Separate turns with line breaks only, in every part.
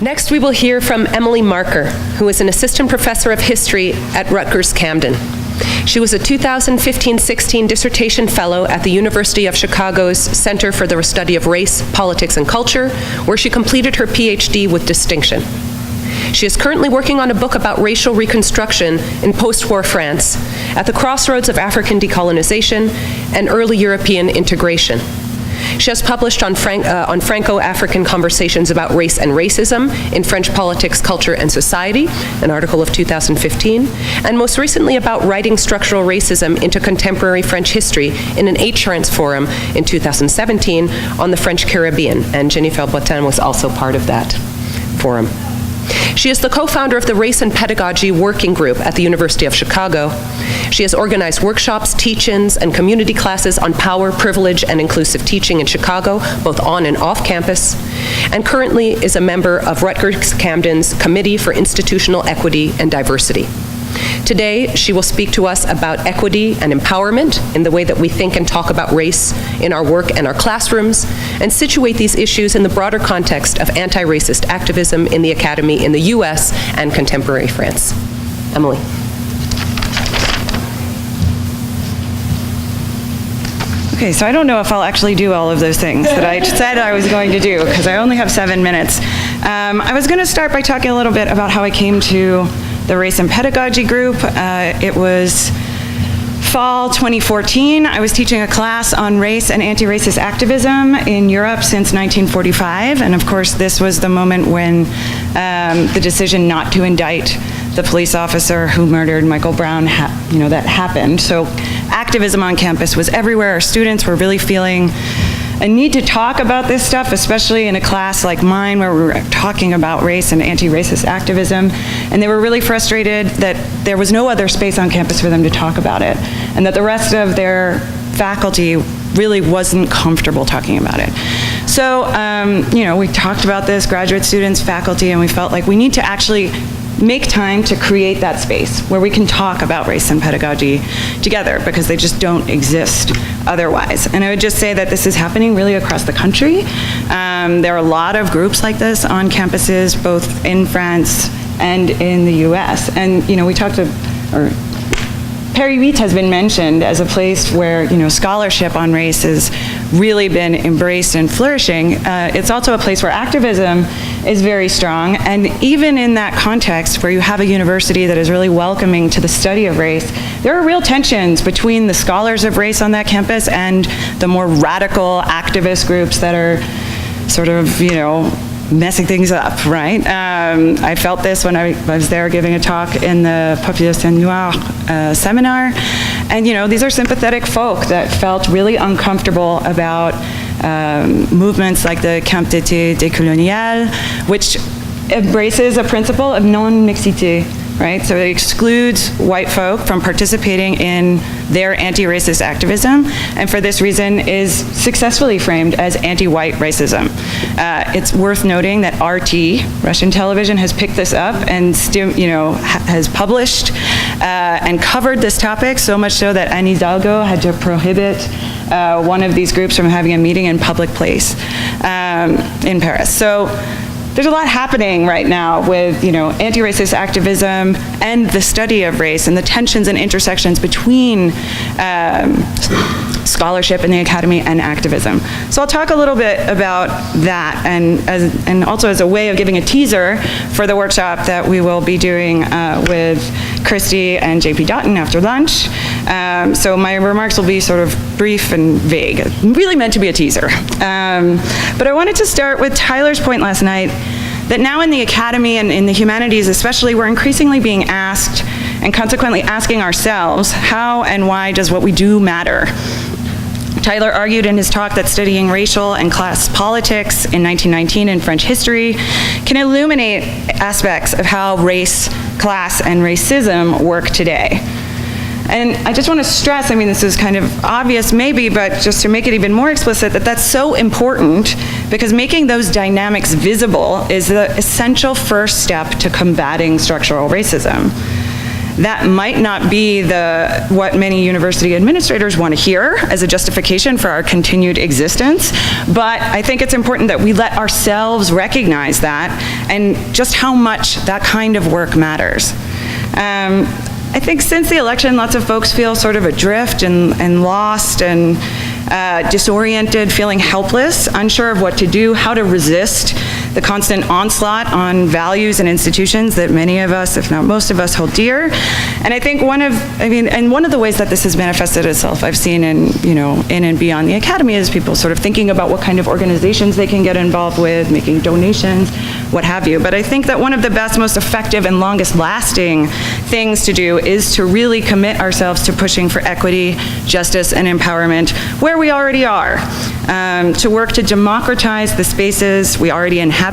Next, we will hear from Emily Marker, who is an assistant professor of history at Rutgers-Camden. She was a 2015-16 dissertation fellow at the University of Chicago's Center for the Study of Race, Politics, and Culture, where she completed her PhD with distinction. She is currently working on a book about racial reconstruction in post-war France, at the crossroads of African decolonization and early European integration. She has published on Franco-African conversations about race and racism in French Politics, Culture, and Society, an article of 2015, and most recently about writing structural racism into contemporary French history in an H-Trans forum in 2017 on the French Caribbean, and Jennifer Boittin was also part of that forum. She is the co-founder of the Race and Pedagogy Working Group at the University of Chicago. She has organized workshops, teach-ins, and community classes on power, privilege, and inclusive teaching in Chicago, both on and off campus, and currently is a member of Rutgers-Camden's Committee for Institutional Equity and Diversity. Today, she will speak to us about equity and empowerment in the way that we think and talk about race in our work and our classrooms, and situate these issues in the broader context of anti-racist activism in the academy in the US and contemporary France. Emily.
Okay, so I don't know if I'll actually do all of those things that I said I was going to do, because I only have 7 minutes. I was going to start by talking a little bit about how I came to the Race and Pedagogy Group. It was fall 2014. I was teaching a class on race and anti-racist activism in Europe since 1945, and of course this was the moment when the decision not to indict the police officer who murdered Michael Brown, that happened. So activism on campus was everywhere. Our students were really feeling a need to talk about this stuff, especially in a class like mine where we were talking about race and anti-racist activism, and they were really frustrated that there was no other space on campus for them to talk about it, and that the rest of their faculty really wasn't comfortable talking about it. So, we talked about this, graduate students, faculty, and we felt like we need to actually make time to create that space where we can talk about race and pedagogy together, because they just don't exist otherwise. And I would just say that this is happening really across the country. There are a lot of groups like this on campuses, both in France and in the US. And we talked to, Paris 8 has been mentioned as a place where scholarship on race has really been embraced and flourishing. It's also a place where activism is very strong, and even in that context where you have a university that is really welcoming to the study of race, there are real tensions between the scholars of race on that campus and the more radical activist groups that are sort of, messing things up, right? I felt this when I was there giving a talk in the Population Noire seminar, and these are sympathetic folk that felt really uncomfortable about movements like the Camp d'été décolonial, which embraces a principle of non-mixité, right? So it excludes white folk from participating in their anti-racist activism, and for this reason is successfully framed as anti-white racism. It's worth noting that RT, Russian television, has picked this up and has published and covered this topic, so much so that Anne Hidalgo had to prohibit one of these groups from having a meeting in public place in Paris. So there's a lot happening right now with anti-racist activism and the study of race and the tensions and intersections between scholarship in the academy and activism. So I'll talk a little bit about that, and also as a way of giving a teaser for the workshop that we will be doing with Christy and JP Doughton after lunch. So my remarks will be sort of brief and vague, really meant to be a teaser. But I wanted to start with Tyler's point last night that now in the academy and in the humanities especially, we're increasingly being asked, and consequently asking ourselves, how and why does what we do matter? Tyler argued in his talk that studying racial and class politics in 1919 in French history can illuminate aspects of how race, class, and racism work today. And I just want to stress, this is kind of obvious maybe, but just to make it even more explicit, that that's so important, because making those dynamics visible is the essential first step to combating structural racism. That might not be what many university administrators want to hear as a justification for our continued existence, but I think it's important that we let ourselves recognize that and just how much that kind of work matters. I think since the election, lots of folks feel sort of adrift and lost and disoriented, feeling helpless, unsure of what to do, how to resist the constant onslaught on values and institutions that many of us, if not most of us, hold dear. And I think one of the ways that this has manifested itself, I've seen in and beyond the academy, is people sort of thinking about what kind of organizations they can get involved with, making donations, what have you. But I think that one of the best, most effective, and longest lasting things to do is to really commit ourselves to pushing for equity, justice, and empowerment where we already are, to work to democratize the spaces we already inhabit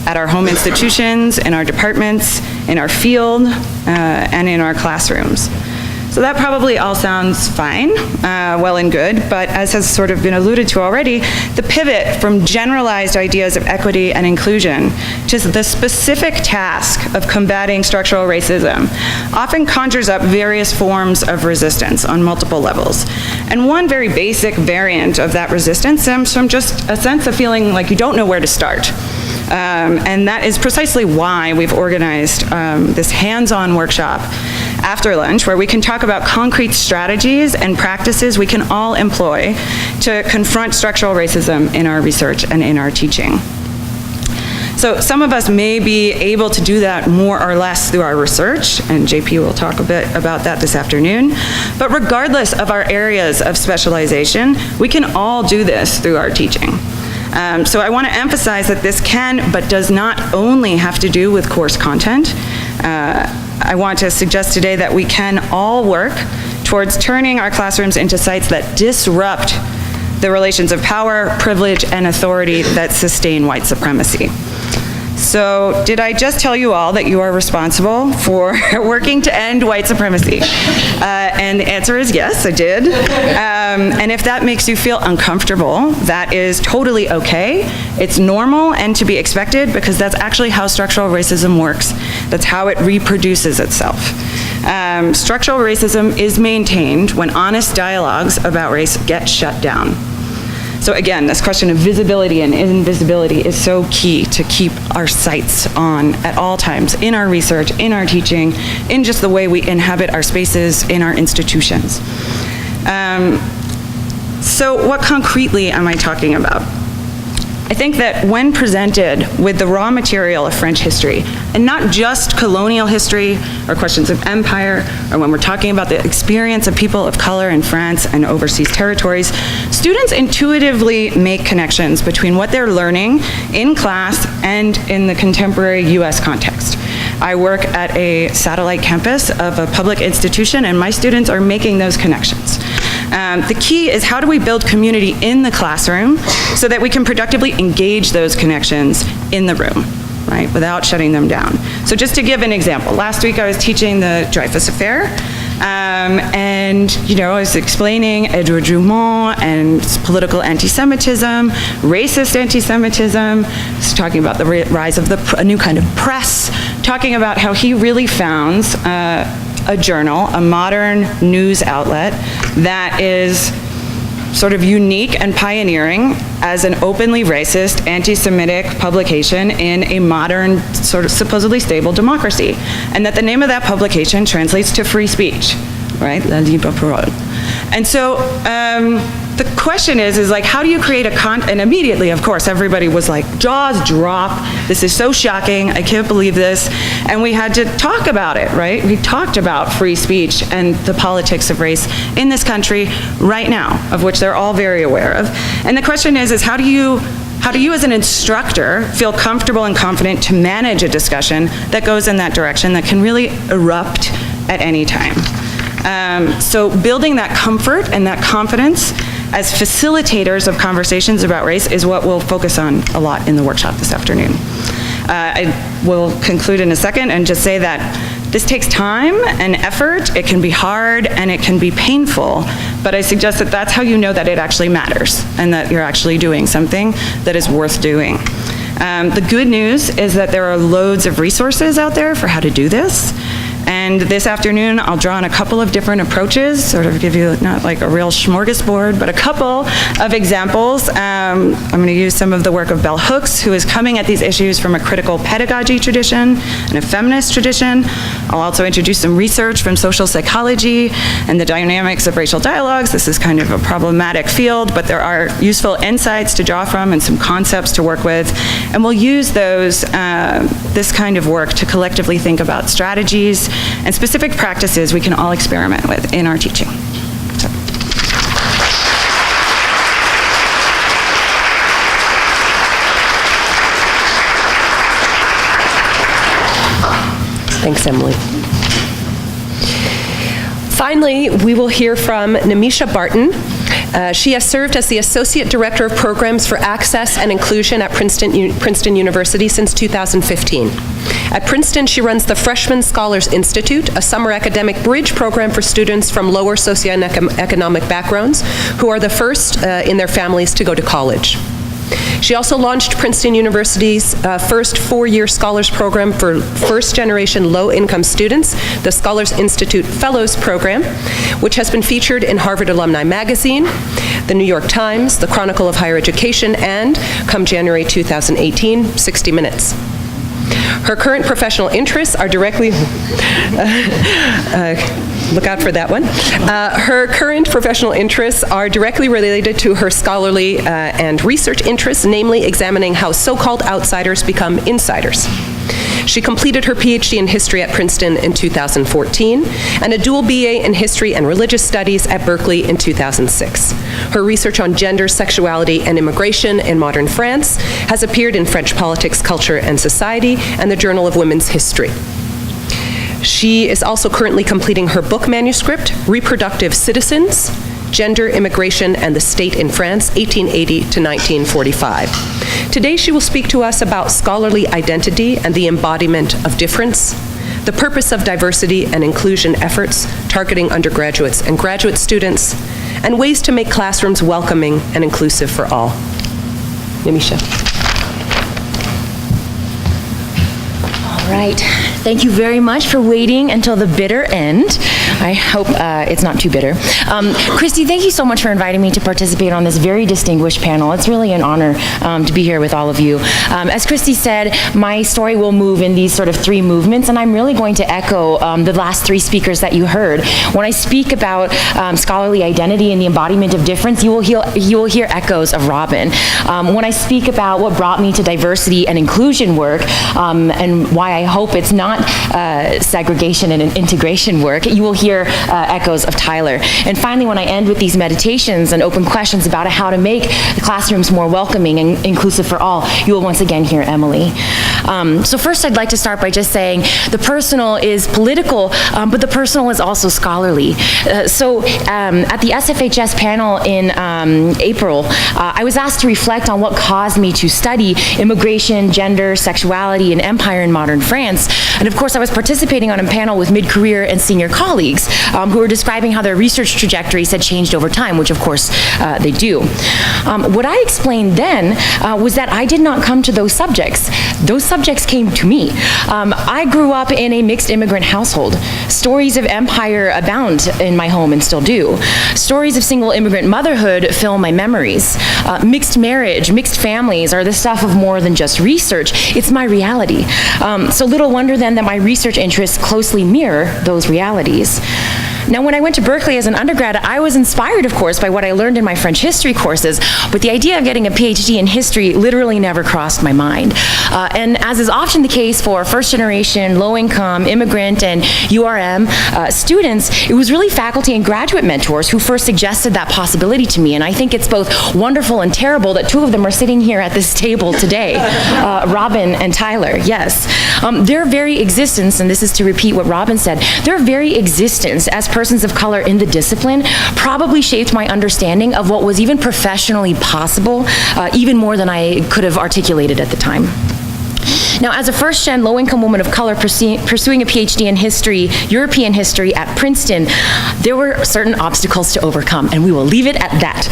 at our home institutions, in our departments, in our field, and in our classrooms. So that probably all sounds fine, well and good, but as has sort of been alluded to already, the pivot from generalized ideas of equity and inclusion to the specific task of combating structural racism often conjures up various forms of resistance on multiple levels. And one very basic variant of that resistance stems from just a sense of feeling like you don't know where to start. And that is precisely why we've organized this hands-on workshop after lunch, where we can talk about concrete strategies and practices we can all employ to confront structural racism in our research and in our teaching. So some of us may be able to do that more or less through our research, and JP will talk a bit about that this afternoon. But regardless of our areas of specialization, we can all do this through our teaching. So I want to emphasize that this can, but does not only have to do with course content. I want to suggest today that we can all work towards turning our classrooms into sites that disrupt the relations of power, privilege, and authority that sustain white supremacy. So, did I just tell you all that you are responsible for working to end white supremacy? And the answer is yes, I did. And if that makes you feel uncomfortable, that is totally okay. It's normal and to be expected, because that's actually how structural racism works. That's how it reproduces itself. Structural racism is maintained when honest dialogues about race get shut down. So again, this question of visibility and invisibility is so key to keep our sights on at all times, in our research, in our teaching, in just the way we inhabit our spaces in our institutions. So what concretely am I talking about? I think that when presented with the raw material of French history, and not just colonial history or questions of empire, or when we're talking about the experience of people of color in France and overseas territories, students intuitively make connections between what they're learning in class and in the contemporary US context. I work at a satellite campus of a public institution, and my students are making those connections. The key is, how do we build community in the classroom so that we can productively engage those connections in the room, right, without shutting them down. So just to give an example, last week I was teaching the Dreyfus Affair, and I was explaining Edward Drummond and political anti-Semitism, racist anti-Semitism, talking about the rise of a new kind of press, talking about how he really founds a journal, a modern news outlet that is sort of unique and pioneering as an openly racist, anti-Semitic publication in a modern, sort of supposedly stable democracy. And that the name of that publication translates to free speech, right? La libre parole. And so the question is like, how do you create and immediately, of course, everybody was like, jaws drop, this is so shocking, I can't believe this. And we had to talk about it, right? We talked about free speech and the politics of race in this country right now, of which they're all very aware of. And the question is how do you as an instructor feel comfortable and confident to manage a discussion that goes in that direction, that can really erupt at any time? So building that comfort and that confidence as facilitators of conversations about race is what we'll focus on a lot in the workshop this afternoon. I will conclude in a second and just say that this takes time and effort. It can be hard and it can be painful, but I suggest that that's how you know that it actually matters and that you're actually doing something that is worth doing. The good news is that there are loads of resources out there for how to do this. And And this afternoon, I'll draw on a couple of different approaches, sort of give you not like a real smorgasbord, but a couple of examples. I'm going to use some of the work of Bell Hooks, who is coming at these issues from a critical pedagogy tradition and a feminist tradition. I'll also introduce some research from social psychology and the dynamics of racial dialogues. This is kind of a problematic field, but there are useful insights to draw from and some concepts to work with. And we'll use those, this kind of work to collectively think about strategies and specific practices we can all experiment with in our teaching. So.
Thanks, Emily. Finally, we will hear from Nimisha Barton. She has served as the Associate Director of Programs for Access and Inclusion at Princeton University since 2015. At Princeton, she runs the Freshman Scholars Institute, a summer academic bridge program for students from lower socioeconomic backgrounds who are the first in their families to go to college. She also launched Princeton University's first four-year scholars program for first-generation low-income students, the Scholars Institute Fellows Program, which has been featured in Harvard Alumni Magazine, the New York Times, the Chronicle of Higher Education, and, come January 2018, 60 Minutes. Her current professional interests are directly, look out for that one. Her current professional interests are directly related to her scholarly and research interests, namely examining how so-called outsiders become insiders. She completed her PhD in history at Princeton in 2014 and a dual BA in history and religious studies at Berkeley in 2006. Her research on gender, sexuality, and immigration in modern France has appeared in French Politics, Culture, and Society and the Journal of Women's History. She is also currently completing her book manuscript, Reproductive Citizens, Gender, Immigration, and the State in France, 1880 to 1945. Today she will speak to us about scholarly identity and the embodiment of difference, the purpose of diversity and inclusion efforts targeting undergraduates and graduate students, and ways to make classrooms welcoming and inclusive for all. Nimisha.
All right. Thank you very much for waiting until the bitter end. I hope it's not too bitter. Christy, thank you so much for inviting me to participate on this very distinguished panel. It's really an honor to be here with all of you. As Christy said, my story will move in these sort of three movements, and I'm really going to echo the last three speakers that you heard. When I speak about scholarly identity and the embodiment of difference, you will hear echoes of Robin. When I speak about what brought me to diversity and inclusion work, and why I hope it's not segregation and integration work, you will hear echoes of Tyler. And finally, when I end with these meditations and open questions about how to make the classrooms more welcoming and inclusive for all, you will once again hear Emily. So first, I'd like to start by just saying the personal is political, but the personal is also scholarly. So at the SFHS panel in April, I was asked to reflect on what caused me to study immigration, gender, sexuality, and empire in modern France. And of course, I was participating on a panel with mid-career and senior colleagues who were describing how their research trajectories had changed over time, which of course they do. What I explained then was that I did not come to those subjects. Those subjects came to me. I grew up in a mixed immigrant household. Stories of empire abound in my home and still do. Stories of single immigrant motherhood fill my memories. Mixed marriage, mixed families are the stuff of more than just research. It's my reality. So little wonder then that my research interests closely mirror those realities. Now, when I went to Berkeley as an undergrad, I was inspired, of course, by what I learned in my French history courses, but the idea of getting a PhD in history literally never crossed my mind. And as is often the case for first-generation, low-income, immigrant, and URM students, it was really faculty and graduate mentors who first suggested that possibility to me, and I think it's both wonderful and terrible that two of them are sitting here at this table today, Robin and Tyler, yes. Their very existence, and this is to repeat what Robin said, their very existence as persons of color in the discipline probably shaped my understanding of what was even professionally possible, even more than I could have articulated at the time. Now, as a first-gen low-income woman of color pursuing a PhD in history, European history at Princeton, there were certain obstacles to overcome, and we will leave it at that.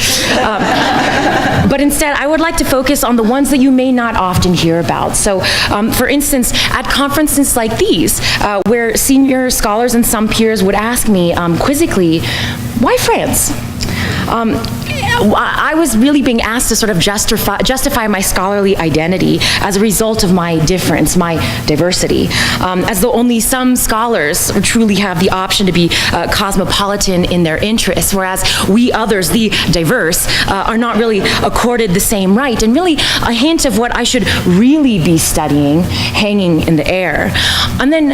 But instead, I would like to focus on the ones that you may not often hear about. So, for instance, at conferences like these, where senior scholars and some peers would ask me quizzically, why France? I was really being asked to sort of justify my scholarly identity as a result of my difference, my diversity, as though only some scholars truly have the option to be cosmopolitan in their interests, whereas we others, the diverse, are not really accorded the same right, and really a hint of what I should really be studying hanging in the air. And then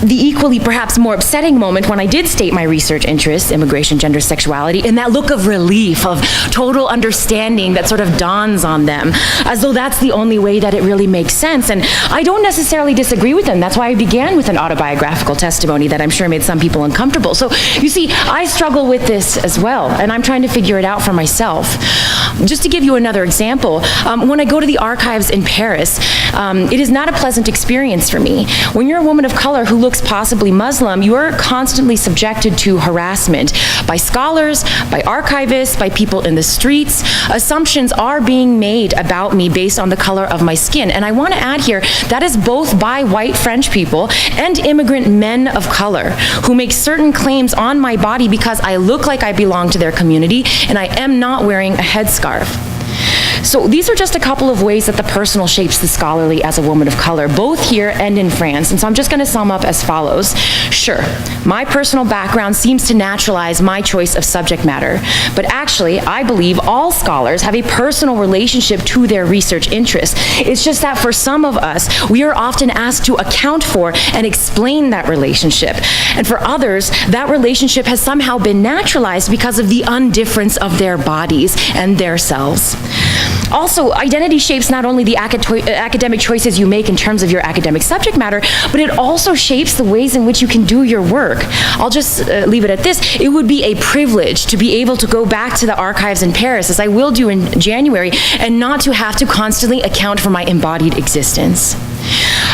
the equally perhaps more upsetting moment when I did state my research interests, immigration, gender, sexuality, and that look of relief, of total understanding that sort of dawns on them, as though that's the only way that it really makes sense. And I don't necessarily disagree with them. That's why I began with an autobiographical testimony that I'm sure made some people uncomfortable. So you see, I struggle with this as well, and I'm trying to figure it out for myself. Just to give you another example, when I go to the archives in Paris, it is not a pleasant experience for me. When you're a woman of color who looks possibly Muslim, you are constantly subjected to harassment by scholars, by archivists, by people in the streets. Assumptions are being made about me based on the color of my skin. And I want to add here, that is both by white French people and immigrant men of color who make certain claims on my body because I look like I belong to their community and I am not wearing a headscarf. So these are just a couple of ways that the personal shapes the scholarly as a woman of color, both here and in France. And so I'm just going to sum up as follows. Sure, my personal background seems to naturalize my choice of subject matter, but actually, I believe all scholars have a personal relationship to their research interests. It's just that for some of us, we are often asked to account for and explain that relationship. And for others, that relationship has somehow been naturalized because of the undifference of their bodies and their selves. Also, identity shapes not only the academic choices you make in terms of your academic subject matter, but it also shapes the ways in which you can do your work. I'll just leave it at this. It would be a privilege to be able to go back to the archives in Paris, as I will do in January, and not to have to constantly account for my embodied existence.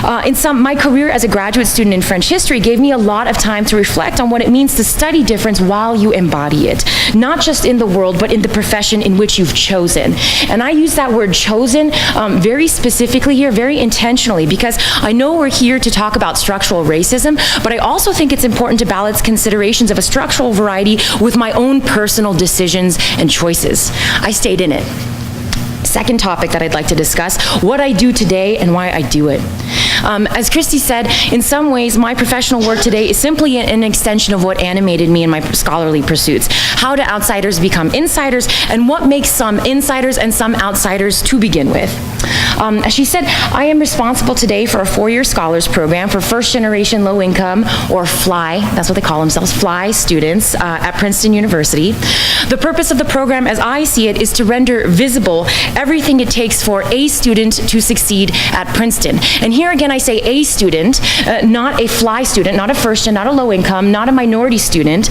My career as a graduate student in French history gave me a lot of time to reflect on what it means to study difference while you embody it, not just in the world, but in the profession in which you've chosen. And I use that word chosen very specifically here, very intentionally, because I know we're here to talk about structural racism, but I also think it's important to balance considerations of a structural variety with my own personal decisions and choices. I stayed in it. Second topic that I'd like to discuss, what I do today and why I do it. As Christy said, in some ways, my professional work today is simply an extension of what animated me in my scholarly pursuits. How do outsiders become insiders, and what makes some insiders and some outsiders to begin with? As she said, I am responsible today for a 4-year scholars program for first-generation low-income, or FLY, that's what they call themselves, FLY students at Princeton University. The purpose of the program, as I see it, is to render visible everything it takes for a student to succeed at Princeton. And here again, I say a student, not a FLY student, not a first and not a low income, not a minority student.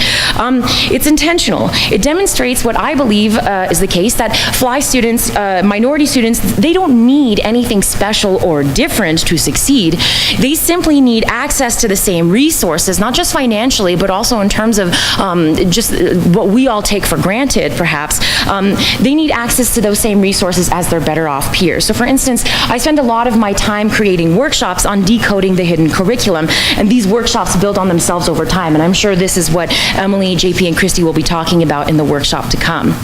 It's intentional. It demonstrates what I believe is the case, that FLY students, minority students, they don't need anything special or different to succeed. They simply need access to the same resources, not just financially, but also in terms of just what we all take for granted, perhaps. They need access to those same resources as their better off peers. So for instance, I spend a lot of my time creating workshops on decoding the hidden curriculum, and these workshops build on themselves over time, and I'm sure this is what Emily, JP, and Christy will be talking about in the workshop to come.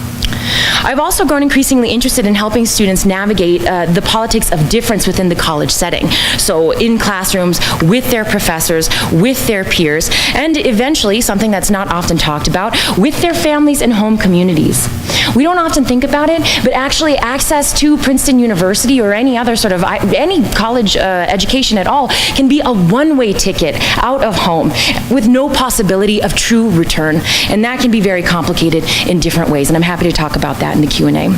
I've also grown increasingly interested in helping students navigate the politics of difference within the college setting. So in classrooms, with their professors, with their peers, and eventually, something that's not often talked about, with their families and home communities. We don't often think about it, but actually access to Princeton University or any other sort of, any college education at all can be a one-way ticket out of home with no possibility of true return. And that can be very complicated in different ways, and I'm happy to talk about that in the Q&A.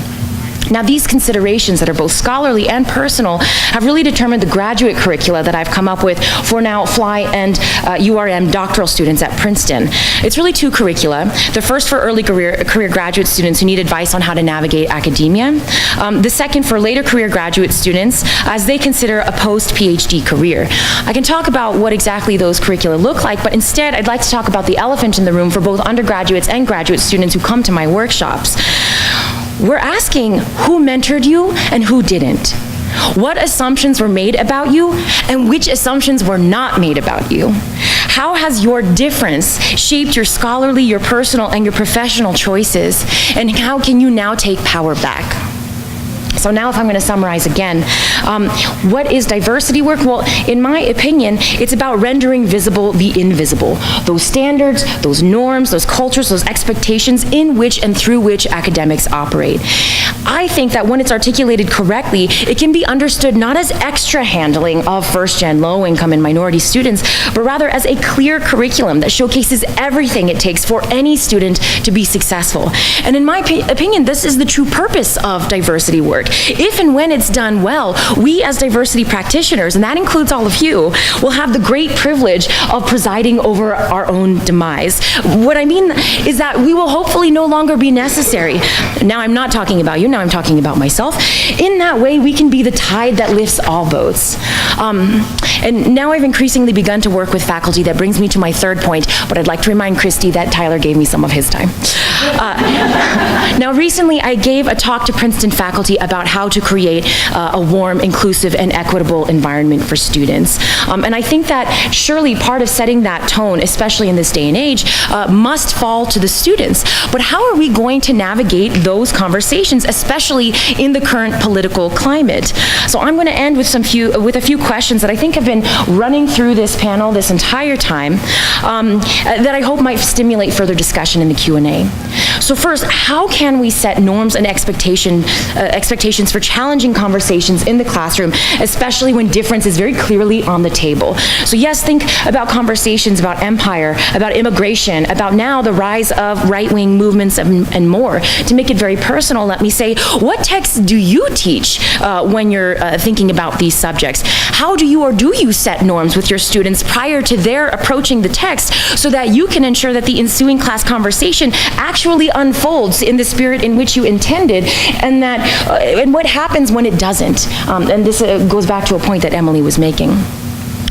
Now, these considerations that are both scholarly and personal have really determined the graduate curricula that I've come up with for now FLY and URM doctoral students at Princeton. It's really two curricula. The first for early career graduate students who need advice on how to navigate academia. The second for later career graduate students as they consider a post-PhD career. I can talk about what exactly those curricula look like, but instead I'd like to talk about the elephant in the room for both undergraduates and graduate students who come to my workshops. We're asking who mentored you and who didn't. What assumptions were made about you and which assumptions were not made about you? How has your difference shaped your scholarly, your personal, and your professional choices? And how can you now take power back? So now if I'm going to summarize again, what is diversity work? Well, in my opinion, it's about rendering visible the invisible. Those standards, those norms, those cultures, those expectations in which and through which academics operate. I think that when it's articulated correctly, it can be understood not as extra handling of first-gen, low-income, and minority students, but rather as a clear curriculum that showcases everything it takes for any student to be successful. And in my opinion, this is the true purpose of diversity work. If and when it's done well, we as diversity practitioners, and that includes all of you, will have the great privilege of presiding over our own demise. What I mean is that we will hopefully no longer be necessary. Now I'm not talking about you, now I'm talking about myself. In that way, we can be the tide that lifts all boats. And now I've increasingly begun to work with faculty. That brings me to my third point, but I'd like to remind Christy that Tyler gave me some of his time. Now recently I gave a talk to Princeton faculty about how to create a warm, inclusive, and equitable environment for students. And I think that surely part of setting that tone, especially in this day and age, must fall to the students. But how are we going to navigate those conversations, especially in the current political climate? So I'm going to end with a few questions that I think have been running through this panel this entire time that I hope might stimulate further discussion in the Q&A. So first, how can we set norms and expectations for challenging conversations in the classroom, especially when difference is very clearly on the table? So yes, think about conversations about empire, about immigration, about now the rise of right-wing movements and more. To make it very personal, let me say, what texts do you teach when you're thinking about these subjects? How do you or do you set norms with your students prior to their approaching the text so that you can ensure that the ensuing class conversation actually unfolds in the spirit in which you intended, and that and what happens when it doesn't? And this goes back to a point that Emily was making.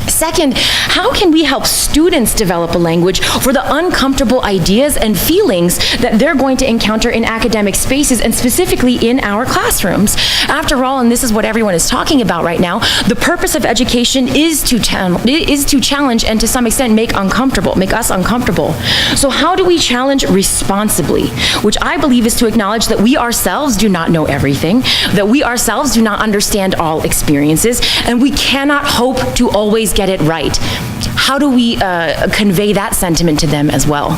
Second, how can we help students develop a language for the uncomfortable ideas and feelings that they're going to encounter in academic spaces and specifically in our classrooms? After all, and this is what everyone is talking about right now, the purpose of education is to challenge and to some extent make us uncomfortable. So how do we challenge responsibly? Which I believe is to acknowledge that we ourselves do not know everything, that we ourselves do not understand all experiences, and we cannot hope to always get it right. How do we convey that sentiment to them as well?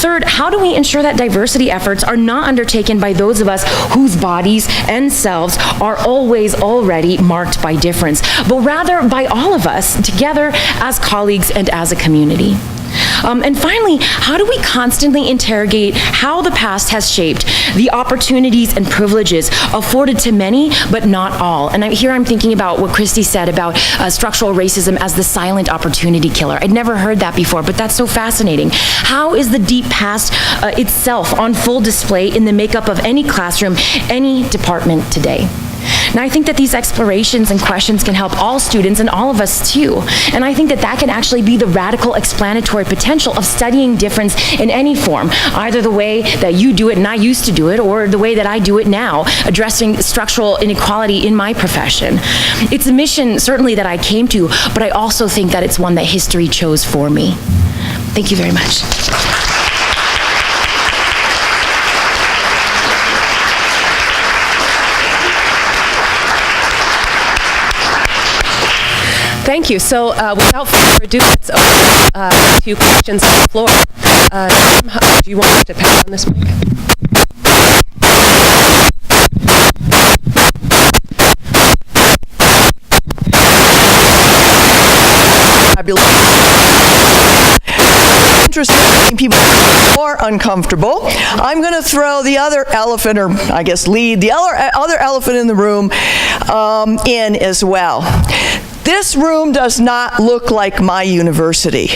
Third, how do we ensure that diversity efforts are not undertaken by those of us whose bodies and selves are always already marked by difference, but rather by all of us together as colleagues and as a community? And finally, how do we constantly interrogate how the past has shaped the opportunities and privileges afforded to many, but not all? And here I'm thinking about what Christy said about structural racism as the silent opportunity killer. I'd never heard that before, but that's so fascinating. How is the deep past itself on full display in the makeup of any classroom, any department today? Now, I think that these explorations and questions can help all students and all of us too. And I think that that can actually be the radical explanatory potential of studying difference in any form, either the way that you do it and I used to do it, or the way that I do it now, addressing structural inequality in my profession. It's a mission, certainly, that I came to, but I also think that it's one that history chose for me. Thank you very much.
Thank you. So without further ado, let's open a few questions on the floor. Do you want to pass on this mic?
interested in making people more uncomfortable, I'm going to throw the other elephant, or I guess lead the other elephant in the room in as well. This room does not look like my university.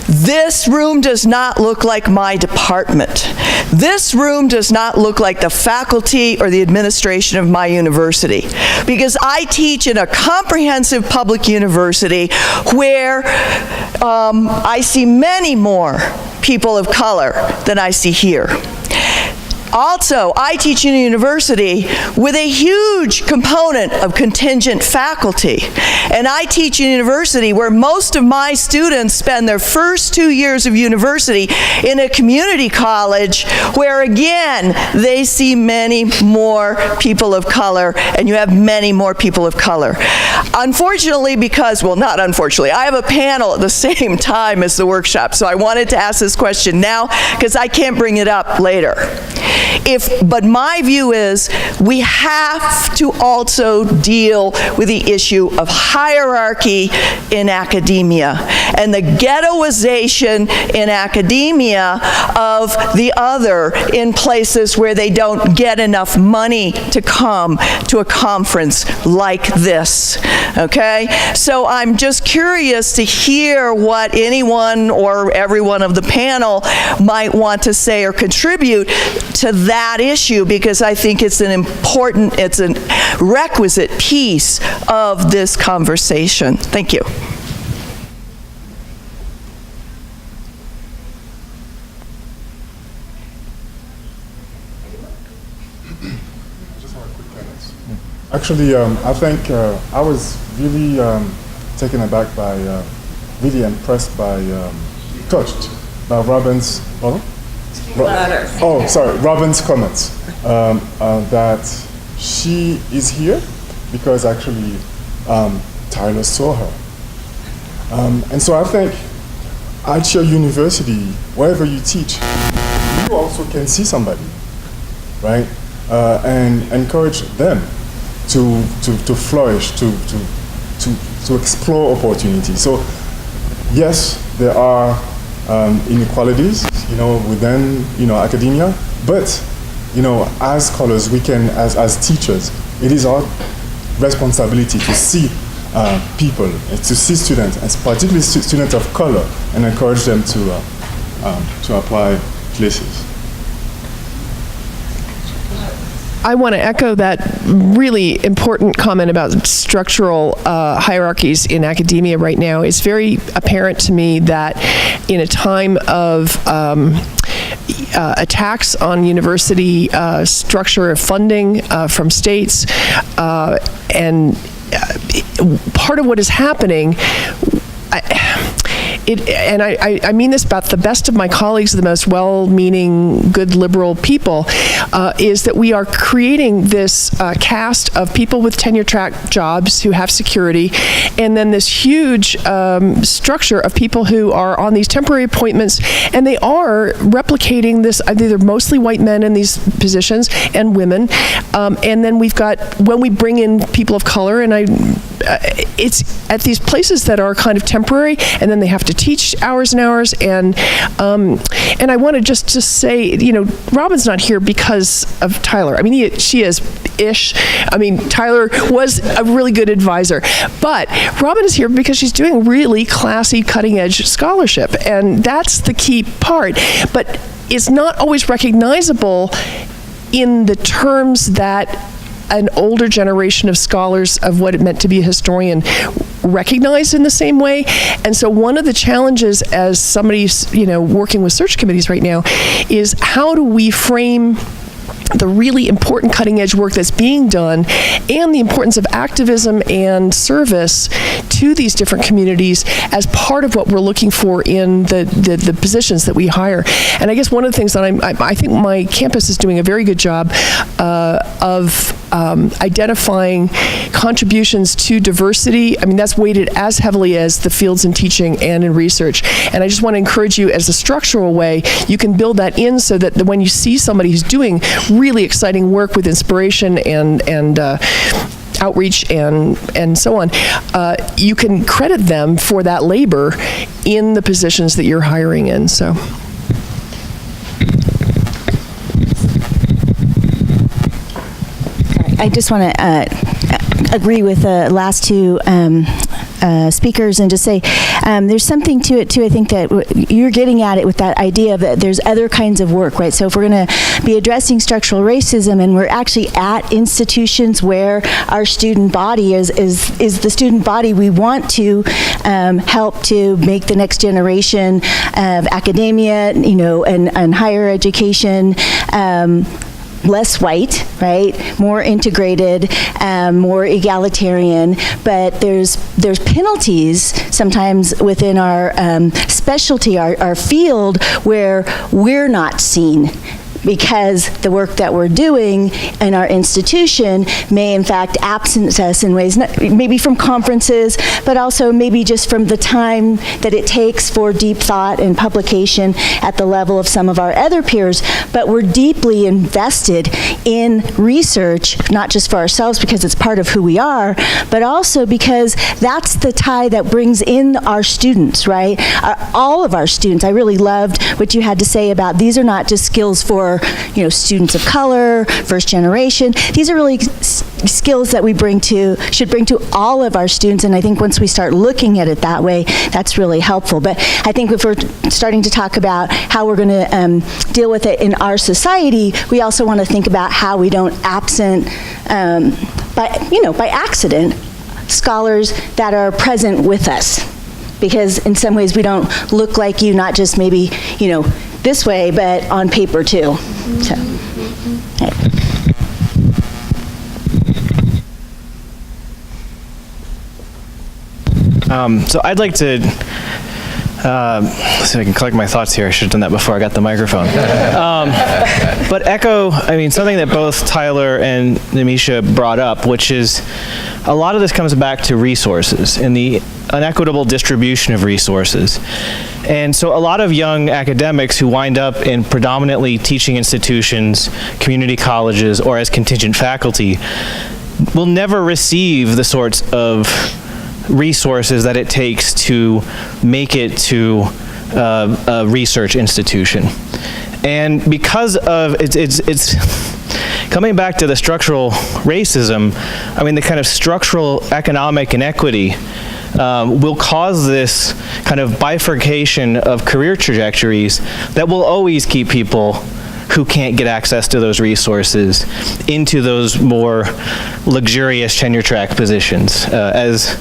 This room does not look like my department. This room does not look like the faculty or the administration of my university, because I teach in a comprehensive public university where I see many more people of color than I see here. Also, I teach in a university with a huge component of contingent faculty. And I teach in a university where most of my students spend their first 2 years of university in a community college where, again, they see many more people of color, and you have many more people of color. Unfortunately, because, well, not unfortunately, I have a panel at the same time as the workshop, so I wanted to ask this question now because I can't bring it up later. But my view is we have to also deal with the issue of hierarchy in academia and the ghettoization in academia of the other in places where they don't get enough money to come to a conference like this, okay? So I'm just curious to hear what anyone or everyone of the panel might want to say or contribute to that issue, because I think it's an important, it's a requisite piece of this conversation. Thank you.
Actually, I think I was really taken aback by, really impressed by, touched by Robin's, Robin's comments that she is here because actually Tyler saw her. And so I think at your university, wherever you teach, you also can see somebody, right? And encourage them to flourish, to explore opportunities. So yes, there are inequalities, within, academia, but, as scholars, we can, as teachers, it is our responsibility to see people, to see students, and particularly students of color, and encourage them to apply places.
I want to echo that really important comment about structural hierarchies in academia right now. It's very apparent to me that in a time of attacks on university structure of funding from states, and part of what is happening, I mean this about the best of my colleagues, the most well-meaning, good liberal people, is that we are creating this cast of people with tenure-track jobs who have security, and then this huge structure of people who are on these temporary appointments, and they are replicating this. They're mostly white men in these positions and women, and then we've got, when we bring in people of color, and it's at these places that are kind of temporary, and then they have to teach hours and hours, and I want to just say, Robin's not here because of Tyler. I mean, she is-ish. I mean, Tyler was a really good advisor, but Robin is here because she's doing really classy, cutting-edge scholarship, and that's the key part. But it's not always recognizable in the terms that an older generation of scholars of what it meant to be a historian recognized in the same way. And so one of the challenges as somebody, working with search committees right now is how do we frame the really important cutting-edge work that's being done and the importance of activism and service to these different communities as part of what we're looking for in the positions that we hire. And I guess one of the things that I think my campus is doing a very good job of identifying contributions to diversity. I mean, that's weighted as heavily as the fields in teaching and in research. And I just want to encourage you, as a structural way, you can build that in so that when you see somebody who's doing really exciting work with inspiration and outreach and so on, you can credit them for that labor in the positions that you're hiring in. So.
I just want to agree with the last two speakers and just say there's something to it too. I think that you're getting at it with that idea that there's other kinds of work, right? So if we're going to be addressing structural racism and we're actually at institutions where our student body is the student body we want to help to make the next generation of academia, and higher education less white, right? More integrated, more egalitarian. But there's penalties sometimes within our specialty, our field, where we're not seen, because the work that we're doing in our institution may in fact absence us in ways, maybe from conferences, but also maybe just from the time that it takes for deep thought and publication at the level of some of our other peers. But we're deeply invested in research, not just for ourselves because it's part of who we are, but also because that's the tie that brings in our students, right? All of our students. I really loved what you had to say about these are not just skills for students of color, first generation. These are really skills that we should bring to all of our students, and I think once we start looking at it that way, that's really helpful. But I think if we're starting to talk about how we're going to deal with it in our society, we also want to think about how we don't absent, by accident, scholars that are present with us. Because in some ways we don't look like you, not just maybe, this way, but on paper too. So, okay.
So I'd like to, see if I can collect my thoughts here. I should have done that before I got the microphone. But echo, something that both Tyler and Nimisha brought up, which is a lot of this comes back to resources and the unequitable distribution of resources. And so a lot of young academics who wind up in predominantly teaching institutions, community colleges, or as contingent faculty will never receive the sorts of resources that it takes to make it to a research institution. And because of it's coming back to the structural racism, the kind of structural economic inequity will cause this kind of bifurcation of career trajectories that will always keep people who can't get access to those resources into those more luxurious tenure track positions, as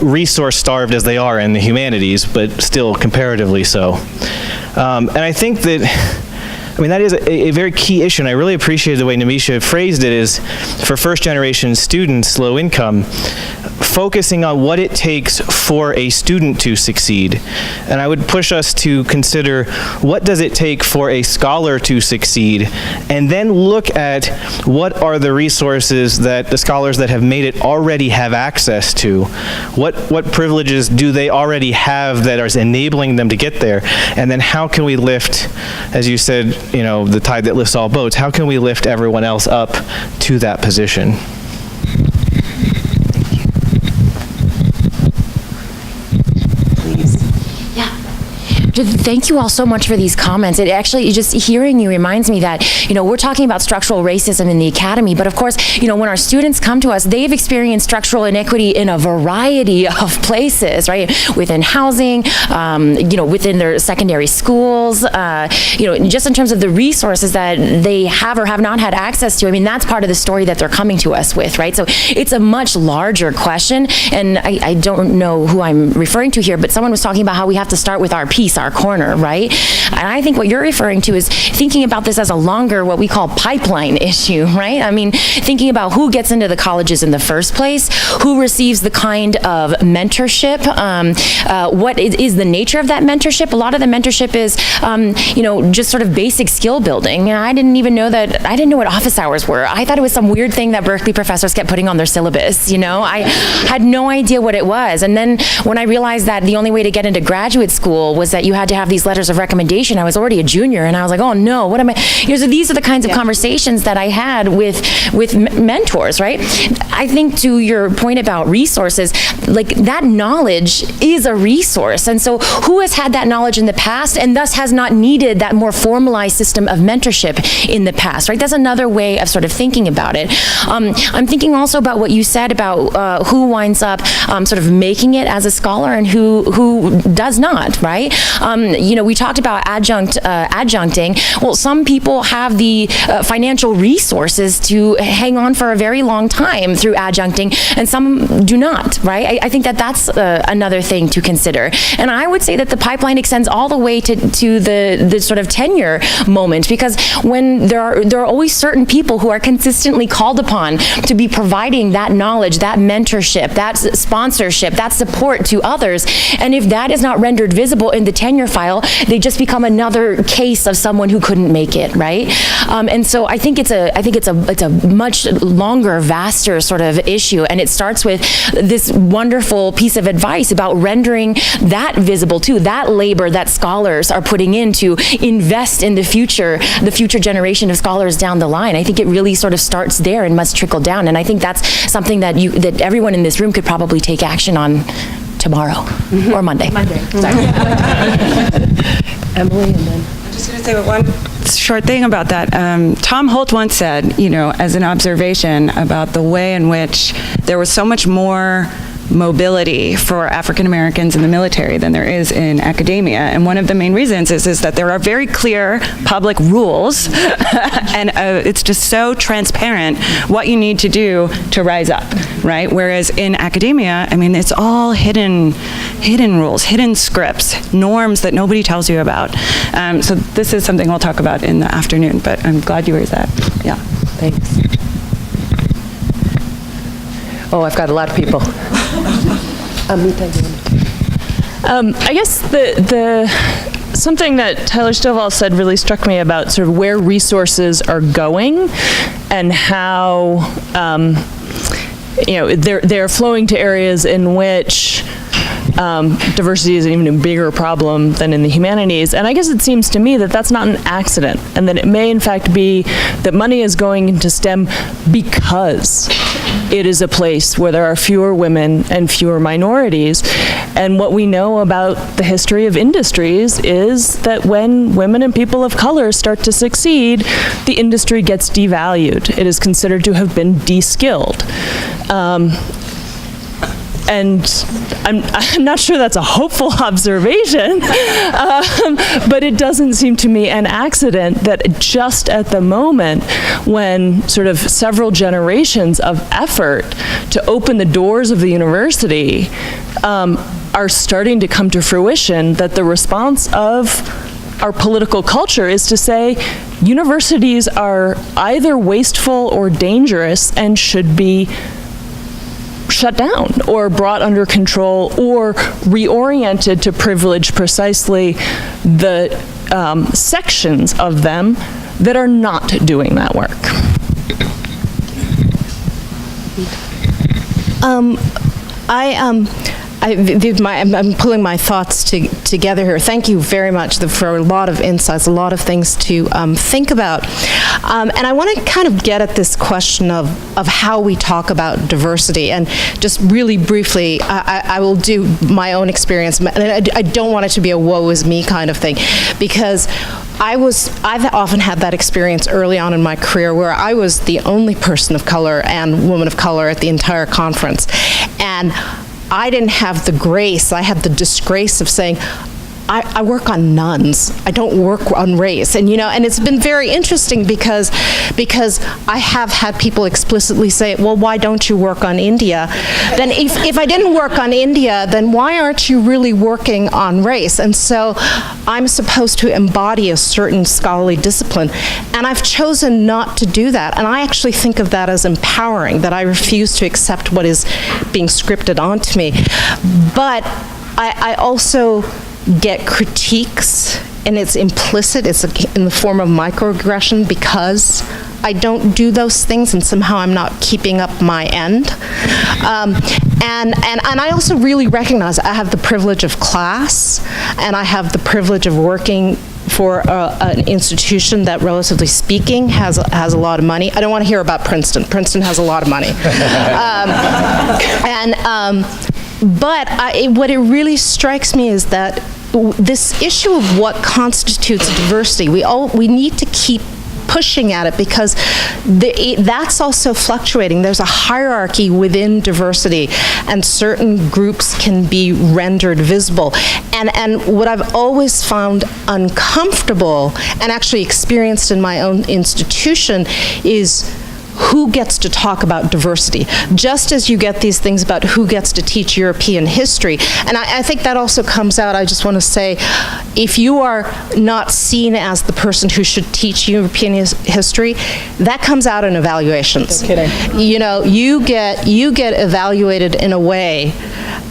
resource starved as they are in the humanities, but still comparatively so. And I think that that is a very key issue, and I really appreciate the way Nimisha phrased it, is for first generation students, low income, focusing on what it takes for a student to succeed. And I would push us to consider what does it take for a scholar to succeed, and then look at what are the resources that the scholars that have made it already have access to. What privileges do they already have that are enabling them to get there? And then how can we lift, as you said, the tide that lifts all boats, how can we lift everyone else up to that position?
Thank you all so much for these comments. It actually, just hearing you reminds me that, we're talking about structural racism in the academy, but of course, when our students come to us, they've experienced structural inequity in a variety of places, right? Within housing, within their secondary schools, just in terms of the resources that they have or have not had access to. That's part of the story that they're coming to us with, right? So it's a much larger question, and I don't know who I'm referring to here, but someone was talking about how we have to start with our piece, our corner, right? And I think what you're referring to is thinking about this as a longer, what we call pipeline issue, right? Thinking about who gets into the colleges in the first place, who receives the kind of mentorship, what is the nature of that mentorship. A lot of the mentorship is, just sort of basic skill building. I didn't know what office hours were. I thought it was some weird thing that Berkeley professors kept putting on their syllabus, I had no idea what it was. And then when I realized that the only way to get into graduate school was that you had to have these letters of recommendation. I was already a junior, and I was like, oh no, what am I? So these are the kinds of conversations that I had with mentors, right? I think to your point about resources, like that knowledge is a resource. And so who has had that knowledge in the past and thus has not needed that more formalized system of mentorship in the past, right? That's another way of sort of thinking about it. I'm thinking also about what you said about who winds up sort of making it as a scholar and who does not, right? We talked about adjuncting. Well, some people have the financial resources to hang on for a very long time through adjuncting, and some do not, right? I think that's another thing to consider. And I would say that the pipeline extends all the way to the sort of tenure moment, because when there are always certain people who are consistently called upon to be providing that knowledge, that mentorship, that sponsorship, that support to others, and if that is not rendered visible in the tenure file, they just become another case of someone who couldn't make it, right? And so I think it's a much longer, vaster sort of issue, and it starts with this wonderful piece of advice about rendering that visible too, that labor that scholars are putting in to invest in the future generation of scholars down the line. I think it really sort of starts there and must trickle down, and I think that's something that everyone in this room could probably take action on tomorrow or Monday. Sorry.
Emily, and then.
I'm just going to say one short thing about that. Tom Holt once said, as an observation about the way in which there was so much more mobility for African Americans in the military than there is in academia. And one of the main reasons is that there are very clear public rules and it's just so transparent what you need to do to rise up, right? Whereas in academia, it's all hidden rules, hidden scripts, norms that nobody tells you about. So this is something we'll talk about in the afternoon, but I'm glad you raised that. Yeah.
Thanks. Oh, I've got a lot of people.
I guess the something that Tyler Stovall said really struck me about sort of where resources are going and how they're flowing to areas in which diversity is an even bigger problem than in the humanities. And I guess it seems to me that that's not an accident, and that it may in fact be that money is going into STEM because it is a place where there are fewer women and fewer minorities. And what we know about the history of industries is that when women and people of color start to succeed, the industry gets devalued. It is considered to have been de-skilled. And I'm not sure that's a hopeful observation, but it doesn't seem to me an accident that just at the moment when sort of several generations of effort to open the doors of the university are starting to come to fruition, that the response of our political culture is to say universities are either wasteful or dangerous and should be shut down or brought under control or reoriented to privilege precisely the sections of them that are not doing that work.
I'm pulling my thoughts together here. Thank you very much for a lot of insights, a lot of things to think about. And I want to kind of get at this question of how we talk about diversity. And just really briefly, I will do my own experience. And I don't want it to be a woe is me kind of thing, because I've often had that experience early on in my career where I was the only person of color and woman of color at the entire conference. And I didn't have the grace, I had the disgrace of saying, I work on nuns. I don't work on race. And and it's been very interesting because I have had people explicitly say, well, why don't you work on India? Then if I didn't work on India, then why aren't you really working on race? And so I'm supposed to embody a certain scholarly discipline. And I've chosen not to do that. And I actually think of that as empowering, that I refuse to accept what is being scripted onto me. But I also get critiques, and it's implicit, it's in the form of microaggression because I don't do those things, and somehow I'm not keeping up my end. And I also really recognize I have the privilege of class, and I have the privilege of working for an institution that, relatively speaking, has a lot of money. I don't want to hear about Princeton. Princeton has a lot of money. But what it really strikes me is that this issue of what constitutes diversity, we need to keep pushing at it, because that's also fluctuating. There's a hierarchy within diversity, and certain groups can be rendered visible. And what I've always found uncomfortable, and actually experienced in my own institution, is who gets to talk about diversity, just as you get these things about who gets to teach European history. And I think that also comes out, I just want to say, if you are not seen as the person who should teach European history, that comes out in evaluations.
No kidding.
You know, you get evaluated in a way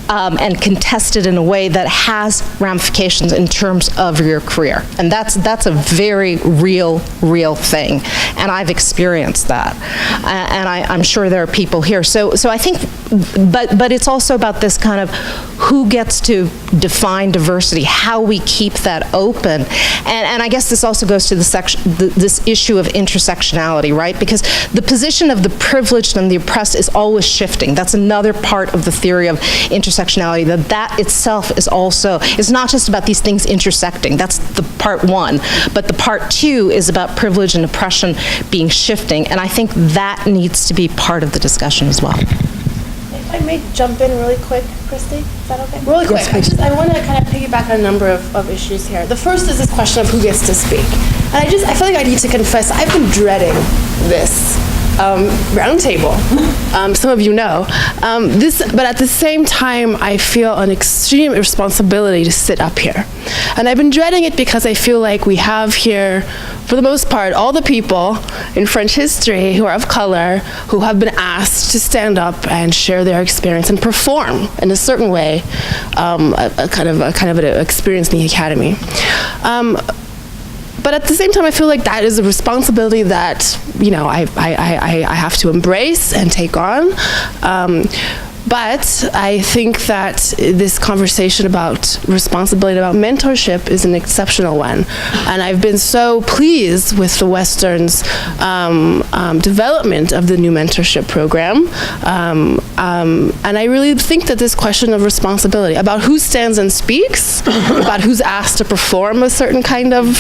and contested in a way that has ramifications in terms of your career. And that's a very real thing. And I've experienced that. And I'm sure there are people here. So I think, but it's also about this kind of who gets to define diversity, how we keep that open. And I guess this also goes to this issue of intersectionality, right? Because the position of the privileged and the oppressed is always shifting. That's another part of the theory of intersectionality, that itself is also, it's not just about these things intersecting. That's the part one. But the part two is about privilege and oppression being shifting. And I think that needs to be part of the discussion as well.
If I may jump in really quick, Christy, is that okay? Really quick. I want to kind of piggyback on a number of issues here. The first is this question of who gets to speak. And I feel like I need to confess, I've been dreading this roundtable. Some of you know. But at the same time, I feel an extreme responsibility to sit up here. And I've been dreading it because I feel like we have here, for the most part, all the people in French history who are of color, who have been asked to stand up and share their experience and perform in a certain way, a kind of an experience in the academy. But at the same time, I feel like that is a responsibility that, you know, I have to embrace and take on. But I think that this conversation about responsibility, about mentorship, is an exceptional one. And I've been so pleased with the Western's development of the new mentorship program. And I really think that this question of responsibility, about who stands and speaks, about who's asked to perform a certain kind of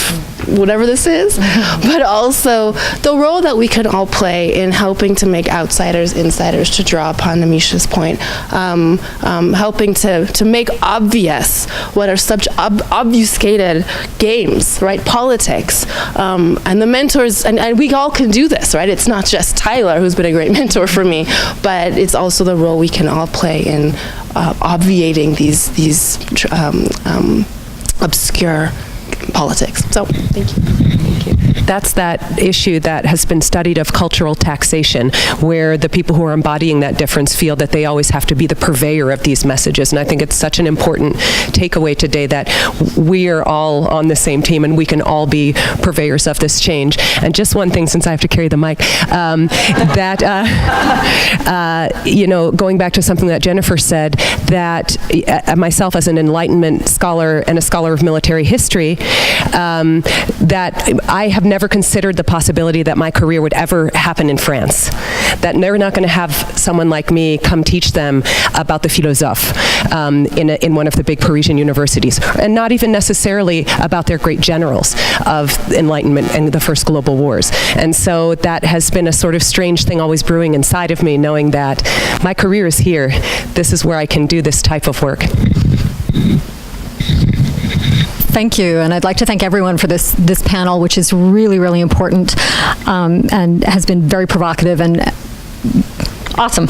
whatever this is, but also the role that we can all play in helping to make outsiders insiders, to draw upon Nimisha's point, helping to make obvious what are such obfuscated games, right? Politics. And the mentors, and we all can do this, right? It's not just Tyler, who's been a great mentor for me, but it's also the role we can all play in obviating these obscure politics. So, thank you.
That's that issue that has been studied of cultural taxation, where the people who are embodying that difference feel that they always have to be the purveyor of these messages. And I think it's such an important takeaway today that we are all on the same team and we can all be purveyors of this change. And just one thing, since I have to carry the mic, you know, going back to something that Jennifer said, that myself as an Enlightenment scholar and a scholar of military history, that I have never considered the possibility that my career would ever happen in France. That they're not going to have someone like me come teach them about the philosophe in one of the big Parisian universities, and not even necessarily about their great generals of Enlightenment and the first global wars. And so that has been a sort of strange thing always brewing inside of me, knowing that my career is here. This is where I can do this type of work.
Thank you, and I'd like to thank everyone for this panel, which is really, really important and has been very provocative and awesome.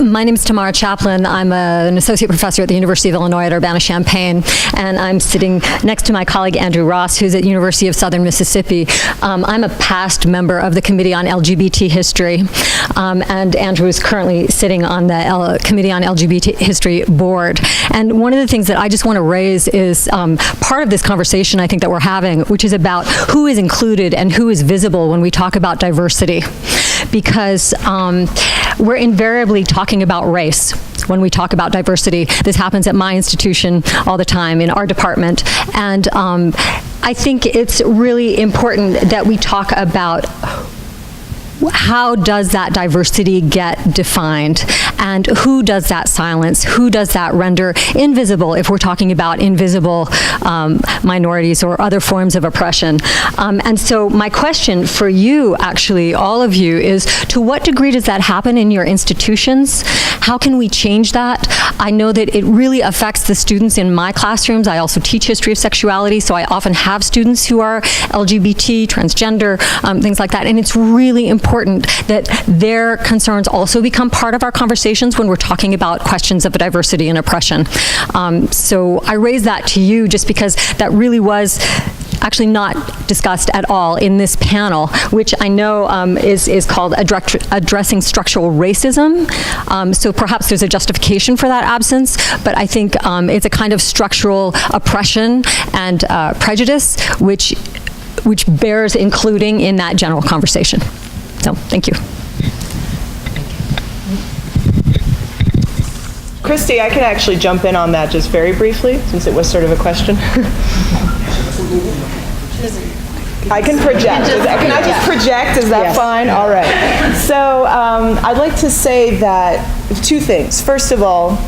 My name is Tamara Chaplin. I'm an associate professor at the University of Illinois at Urbana-Champaign, and I'm sitting next to my colleague Andrew Ross, who's at University of Southern Mississippi. I'm a past member of the Committee on LGBT History, and Andrew is currently sitting on the Committee on LGBT History board. And one of the things that I just want to raise is part of this conversation I think that we're having, which is about who is included and who is visible when we talk about diversity. Because we're invariably talking about race when we talk about diversity. This happens at my institution all the time, in our department. And I think it's really important that we talk about how does that diversity get defined, and who does that silence, who does that render invisible if we're talking about invisible minorities or other forms of oppression. And so my question for you, actually, all of you, is to what degree does that happen in your institutions? How can we change that? I know that it really affects the students in my classrooms. I also teach history of sexuality, so I often have students who are LGBT, transgender, things like that, and it's really important that their concerns also become part of our conversations when we're talking about questions of diversity and oppression. So I raise that to you just because that really was actually not discussed at all in this panel, which I know is called Addressing Structural Racism. So perhaps there's a justification for that absence, but I think it's a kind of structural oppression and prejudice which bears including in that general conversation. So, thank you.
Christy, I can actually jump in on that just very briefly, since it was sort of a question. I can project. Can I just project? Is that fine? All right. So I'd like to say that two things. First of all,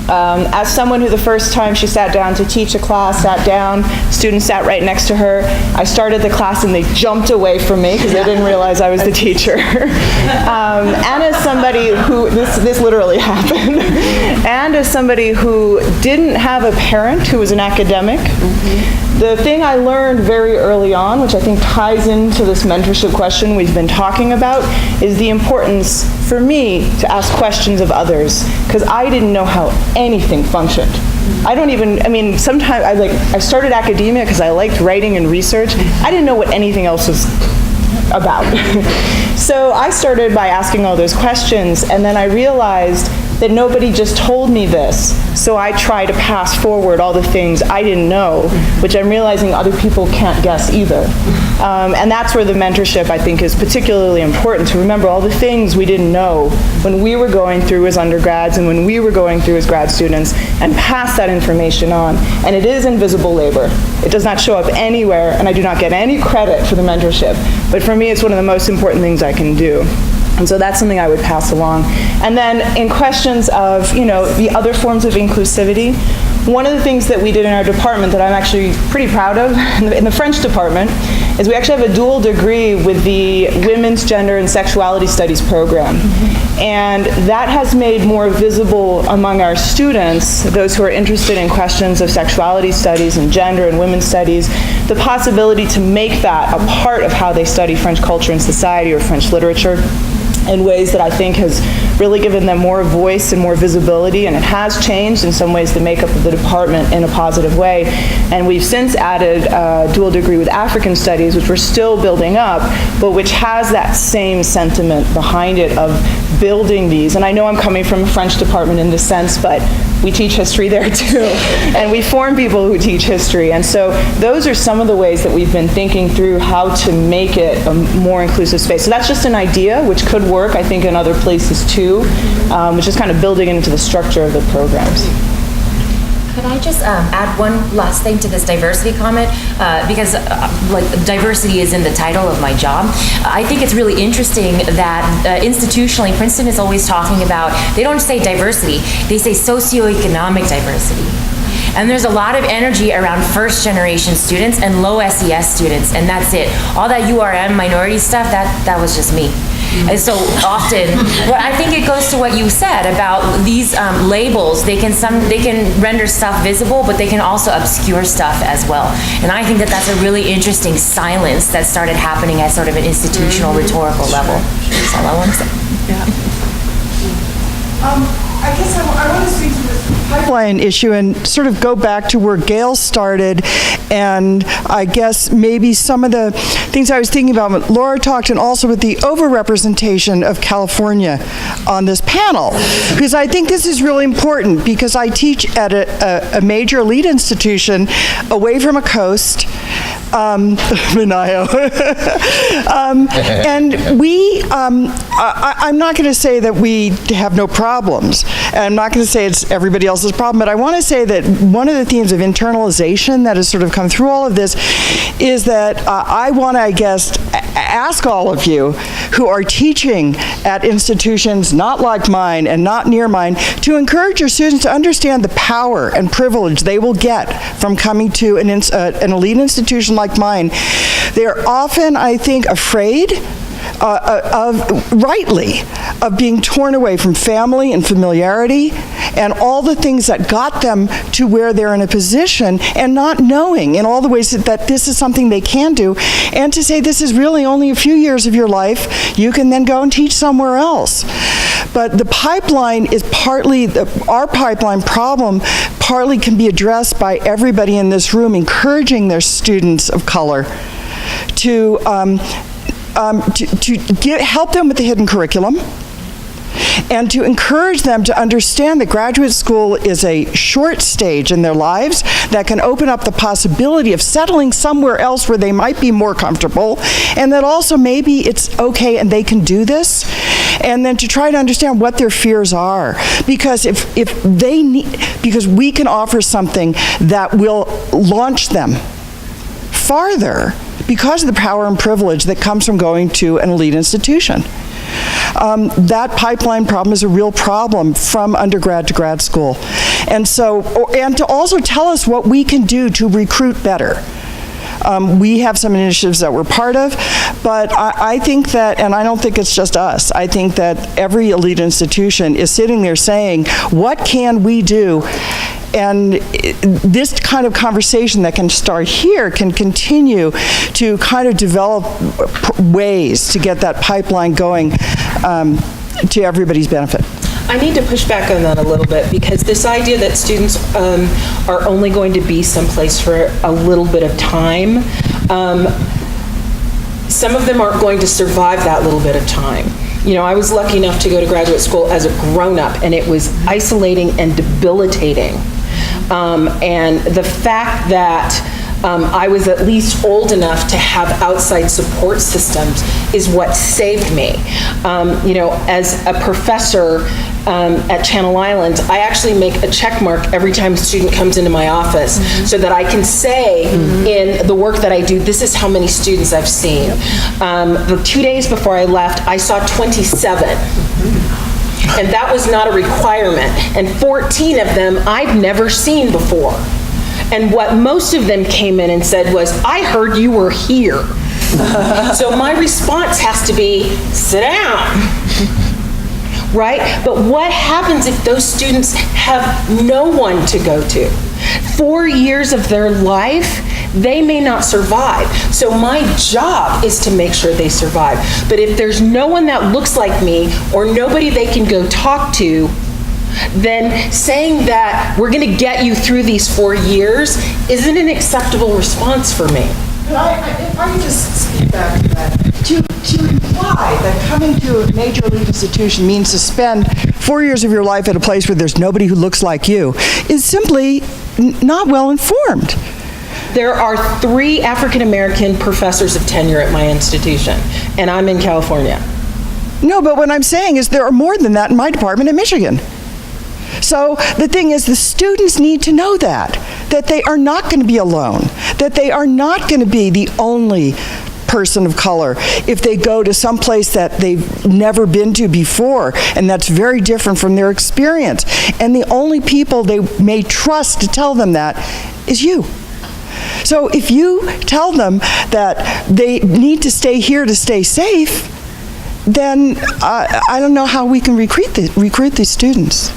as someone who the first time she sat down to teach a class, sat down, students sat right next to her, I started the class and they jumped away from me because they didn't realize I was the teacher. And as somebody who, this literally happened, and as somebody who didn't have a parent who was an academic, the thing I learned very early on, which I think ties into this mentorship question we've been talking about, is the importance for me to ask questions of others, because I didn't know how anything functioned. Sometimes I started academia because I liked writing and research. I didn't know what anything else was about. So I started by asking all those questions, and then I realized that nobody just told me this, so I try to pass forward all the things I didn't know, which I'm realizing other people can't guess either. And that's where the mentorship, I think, is particularly important, to remember all the things we didn't know when we were going through as undergrads and when we were going through as grad students, and pass that information on. And it is invisible labor. It does not show up anywhere, and I do not get any credit for the mentorship. But for me, it's one of the most important things I can do. And so that's something I would pass along. And then in questions of, the other forms of inclusivity, one of the things that we did in our department that I'm actually pretty proud of, in the French department, is we actually have a dual degree with the Women's Gender and Sexuality Studies program. And that has made more visible among our students, those who are interested in questions of sexuality studies and gender and women's studies, the possibility to make that a part of how they study French culture and society or French literature, in ways that I think has really given them more voice and more visibility, and it has changed in some ways the makeup of the department in a positive way. And we've since added a dual degree with African studies, which we're still building up, but which has that same sentiment behind it of building these. And I know I'm coming from a French department in this sense, but we teach history there too. And we form people who teach history. And so those are some of the ways that we've been thinking through how to make it a more inclusive space. So that's just an idea, which could work, I think, in other places too, which is kind of building into the structure of the programs.
Could I just add one last thing to this diversity comment? Because diversity is in the title of my job. I think it's really interesting that institutionally, Princeton is always talking about, they don't say diversity, they say socioeconomic diversity. And there's a lot of energy around first generation students and low SES students, and that's it. All that URM minority stuff, that was just me. And so often, well, I think it goes to what you said about these labels. They can render stuff visible, but they can also obscure stuff as well. And I think that that's a really interesting silence that started happening at sort of an institutional rhetorical level. That's all I want to say.
Yeah.
I guess I want to speak to this pipeline issue and sort of go back to where Gail started, and I guess maybe some of the things I was thinking about when Laura talked, and also with the overrepresentation of California on this panel, because I think this is really important, because I teach at a major elite institution away from a coast, Minayo. And we, I'm not going to say that we have no problems, and I'm not going to say it's everybody else's problem, but I want to say that one of the themes of internalization that has sort of come through all of this is that I want to, I guess, ask all of you who are teaching at institutions not like mine and not near mine to encourage your students to understand the power and privilege they will get from coming to an elite institution like mine. They're often, I think, afraid rightly, of being torn away from family and familiarity and all the things that got them to where they're in a position, and not knowing in all the ways that this is something they can do, and to say this is really only a few years of your life, you can then go and teach somewhere else. But the pipeline is partly, our pipeline problem partly can be addressed by everybody in this room encouraging their students of color to help them with the hidden curriculum, and to encourage them to understand that graduate school is a short stage in their lives that can open up the possibility of settling somewhere else where they might be more comfortable, and that also maybe it's okay and they can do this, and then to try to understand what their fears are, because if they need, because we can offer something that will launch them farther because of the power and privilege that comes from going to an elite institution. That pipeline problem is a real problem from undergrad to grad school. And so, and to also tell us what we can do to recruit better. We have some initiatives that we're part of, but I think that, and I don't think it's just us, I think that every elite institution is sitting there saying, what can we do? And this kind of conversation that can start here can continue to kind of develop ways to get that pipeline going to everybody's benefit.
I need to push back on that a little bit, because this idea that students are only going to be someplace for a little bit of time, some of them aren't going to survive that little bit of time. You know, I was lucky enough to go to graduate school as a grown-up, and it was isolating and debilitating. And the fact that I was at least old enough to have outside support systems is what saved me. You know, as a professor at Channel Islands, I actually make a check mark every time a student comes into my office, so that I can say in the work that I do, this is how many students I've seen. The 2 days before I left, I saw 27. And that was not a requirement. And 14 of them I've never seen before. And what most of them came in and said was, I heard you were here. So my response has to be, sit down. Right? But what happens if those students have no one to go to? 4 years of their life, they may not survive. So my job is to make sure they survive. But if there's no one that looks like me, or nobody they can go talk to, then saying that we're going to get you through these 4 years isn't an acceptable response for me.
If I could just speak back to that. To imply that coming to a major elite institution means to spend 4 years of your life at a place where there's nobody who looks like you is simply not well informed.
There are 3 African-American professors of tenure at my institution, and I'm in California.
No, but what I'm saying is there are more than that in my department in Michigan. So the thing is, the students need to know that they are not going to be alone, that they are not going to be the only person of color if they go to some place that they've never been to before, and that's very different from their experience. And the only people they may trust to tell them that is you. So if you tell them that they need to stay here to stay safe, then I don't know how we can recruit these students.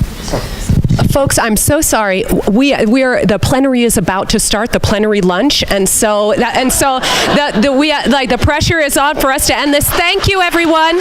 Folks, I'm so sorry. The plenary is about to start, the plenary lunch, and so the pressure is on for us to end this. Thank you, everyone.